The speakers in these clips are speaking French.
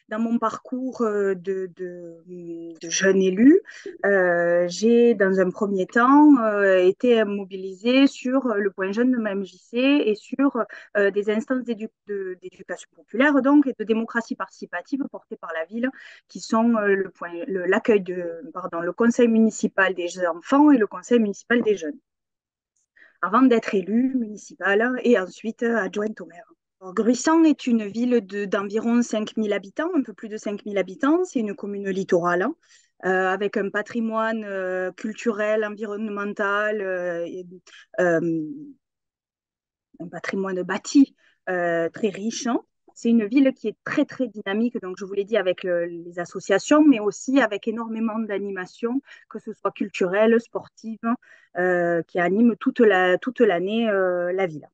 dans mon parcours de jeune élu, j'ai dans un premier temps été mobilisée sur le point jeune de ma MJC et sur des instances d'éducation populaire donc, et de démocratie participative portées par la ville, qui sont le conseil municipal des enfants et le conseil municipal des jeunes, avant d'être élue municipale et ensuite adjointe au maire. Alors, Gruissan est une ville d'environ 5000 habitants, un peu plus de 5000 habitants. C'est une commune littorale, hein, avec un patrimoine culturel, environnemental, euh, un patrimoine bâti très riche, hein. C'est une ville qui est très, très dynamique, donc je vous l'ai dit, avec les associations, mais aussi avec énormément d'animations, que ce soit culturelles, sportives, qui animent toute l'année la ville.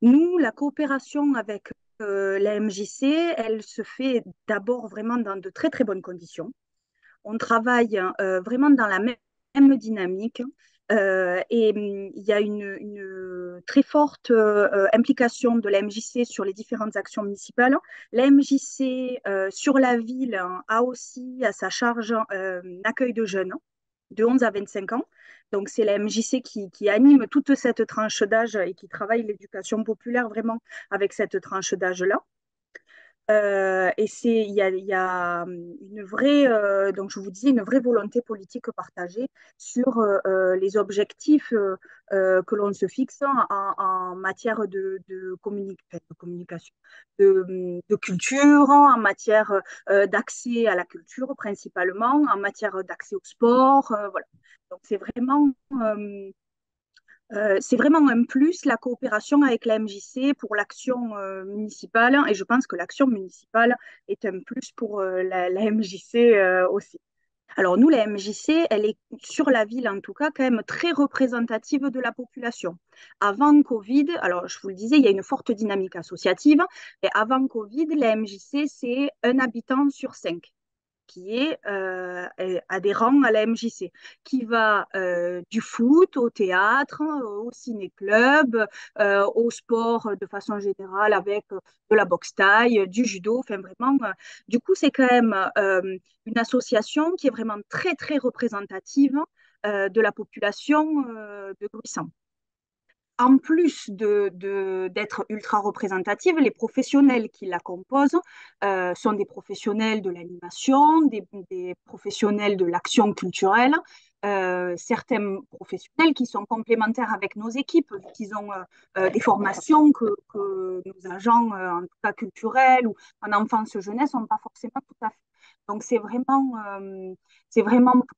Nous, la coopération avec la MJC, elle se fait d'abord vraiment dans de très, très bonnes conditions. On travaille vraiment dans la même dynamique. Il y a une très forte implication de la MJC sur les différentes actions municipales. La MJC sur la ville a aussi à sa charge un accueil de jeunes de 11 à 25 ans. Donc, c'est la MJC qui anime toute cette tranche d'âge et qui travaille l'éducation populaire vraiment avec cette tranche d'âge-là. Il y a une vraie, donc je vous dis, une vraie volonté politique partagée sur les objectifs que l'on se fixe en matière de communication, de culture, en matière d'accès à la culture principalement, en matière d'accès au sport. Voilà. Donc c'est vraiment un plus, la coopération avec la MJC pour l'action municipale. Et je pense que l'action municipale est un plus pour la MJC aussi. Alors nous, la MJC, elle est sur la ville en tout cas quand même très représentative de la population. Avant Covid, alors je vous le disais, il y a une forte dynamique associative. Et avant Covid, la MJC, c'est un habitant sur cinq qui est adhérent à la MJC, qui va du foot au théâtre, au ciné-club, au sport de façon générale avec de la boxe thaï, du judo, enfin vraiment. Du coup, c'est quand même une association qui est vraiment très, très représentative de la population de Gruissan. En plus d'être ultra représentative, les professionnels qui la composent sont des professionnels de l'animation, des professionnels de l'action culturelle, certains professionnels qui sont complémentaires avec nos équipes, qui ont des formations que nos agents, en tout cas culturels ou en enfance-jeunesse, n'ont pas forcément tout à fait. Donc c'est vraiment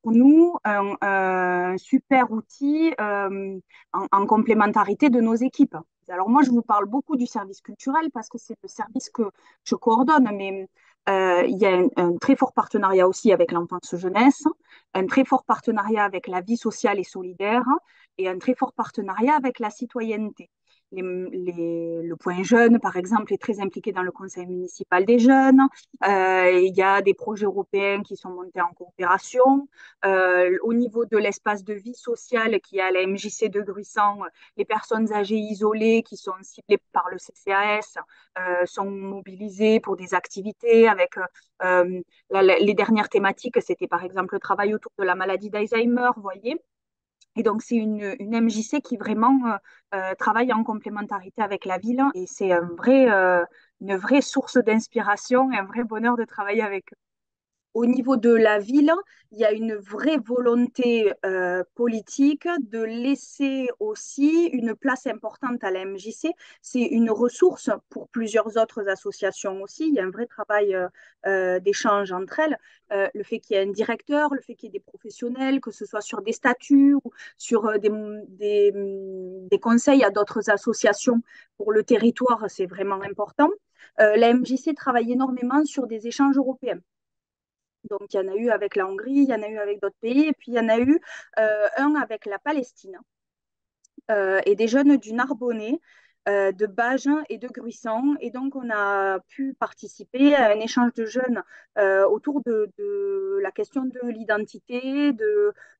pour nous un super outil en complémentarité de nos équipes. Alors moi, je vous parle beaucoup du service culturel parce que c'est le service que je coordonne, mais il y a un très fort partenariat aussi avec l'enfance jeunesse, un très fort partenariat avec la vie sociale et solidaire et un très fort partenariat avec la citoyenneté. Le point jeune, par exemple, est très impliqué dans le conseil municipal des jeunes. Il y a des projets européens qui sont montés en coopération. Au niveau de l'espace de vie sociale qui est à la MJC de Gruissan, les personnes âgées isolées qui sont ciblées par le CCAS sont mobilisées pour des activités avec les dernières thématiques, c'était par exemple le travail autour de la maladie d'Alzheimer, vous voyez. Et donc, c'est une MJC qui vraiment travaille en complémentarité avec la ville et c'est une vraie source d'inspiration et un vrai bonheur de travailler avec eux. Au niveau de la ville, il y a une vraie volonté politique de laisser aussi une place importante à la MJC. C'est une ressource pour plusieurs autres associations aussi. Il y a un vrai travail d'échange entre elles. Le fait qu'il y ait un directeur, le fait qu'il y ait des professionnels, que ce soit sur des statuts ou sur des conseils à d'autres associations pour le territoire, c'est vraiment important. La MJC travaille énormément sur des échanges européens. Donc, il y en a eu avec la Hongrie, il y en a eu avec d'autres pays, et puis il y en a eu un avec la Palestine et des jeunes du Narbonnais de Bagen et de Gruissan. Et donc, on a pu participer à un échange de jeunes autour de la question de l'identité,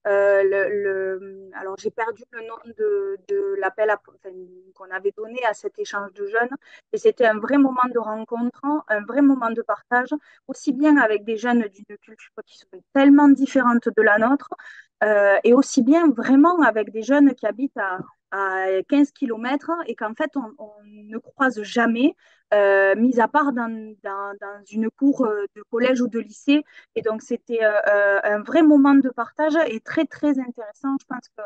alors j'ai perdu le nom de l'appel enfin, qu'on avait donné à cet échange de jeunes. Et c'était un vrai moment de rencontre, un vrai moment de partage, aussi bien avec des jeunes d'une culture qui sont tellement différentes de la nôtre, et aussi bien vraiment avec des jeunes qui habitent à 15 kilomètres et qu'en fait on ne croise jamais, mis à part dans une cour de collège ou de lycée. Et donc c'était un vrai moment de partage et très très intéressant. Je pense que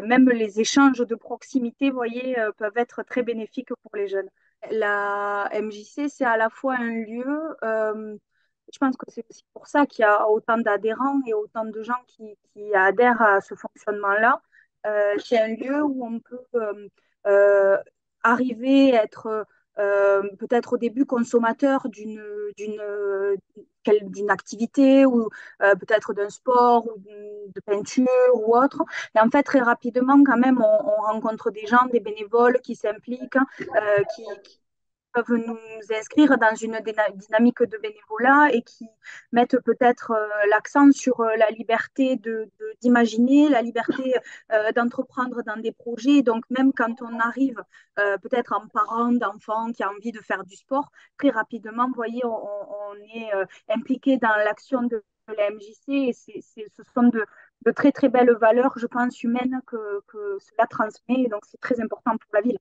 même les échanges de proximité, vous voyez, peuvent être très bénéfiques pour les jeunes. La MJC, c'est à la fois un lieu, je pense que c'est aussi pour ça qu'il y a autant d'adhérents et autant de gens qui adhèrent à ce fonctionnement-là. C'est un lieu où on peut euh, arriver à être peut-être au début consommateur d'une activité ou peut-être d'un sport ou de peinture ou autre. Et en fait, très rapidement, quand même, on rencontre des gens, des bénévoles qui s'impliquent, qui peuvent nous inscrire dans une dynamique de bénévolat et qui mettent peut-être l'accent sur la liberté d'imaginer, la liberté d'entreprendre dans des projets. Donc même quand on arrive peut-être en parent d'enfant qui a envie de faire du sport, très rapidement, vous voyez, on est impliqué dans l'action de la MJC et ce sont de très très belles valeurs, je pense, humaines que cela transmet. Et donc c'est très important pour la ville.